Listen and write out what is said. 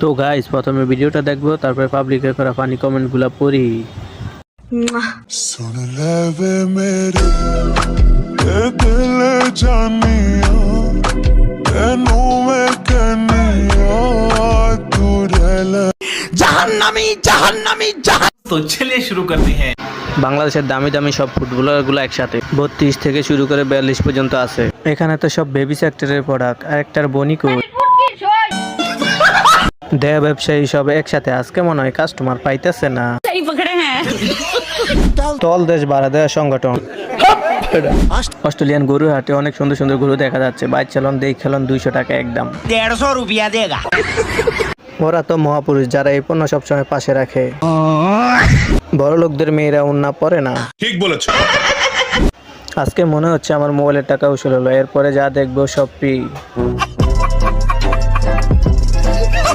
তো গাইস প্রথমে ভিডিওটা দেখবো, তারপরে পাবলিকে করা ফানি কমেন্টগুলো পড়ি। सुन ले वे मेरे ए दिल जानिया तेनू मैं कहनिया तू रह ले जहन्नमी जहन्नमी जहन। तो चलिए शुरू करते हैं। বাংলাদেশের দামি দামি সব ফুটবলারগুলো একসাথে 32 থেকে শুরু করে 42 পর্যন্ত আছে। এখানে তো সব বেবি সেক্টরের প্রোডাক্ট, আর একটার বনিকো দেহ ব্যবসায়ী সব একসাথে। আজকে মনে হয় কাস্টমার পাইতেছে না। তল দেশ বাড়া দেওয়ার সংগঠন। অস্ট্রেলিয়ান গরুর হাটে অনেক সুন্দর সুন্দর গরু দেখা যাচ্ছে। বাইক চালন দেই খেলন 200 টাকা একদম। 150 रुपया देगा। ওরা তো মহাপুরুষ, যারা এই পণ্য সবসময় পাশে রাখে। বড় লোকদের মেয়েরা উন্না পরে না। ठीक বলেছো। আজকে মনে হচ্ছে আমার মোবাইলের টাকা উসুল হলো, এরপরে যা দেখবো সব ফ্রি।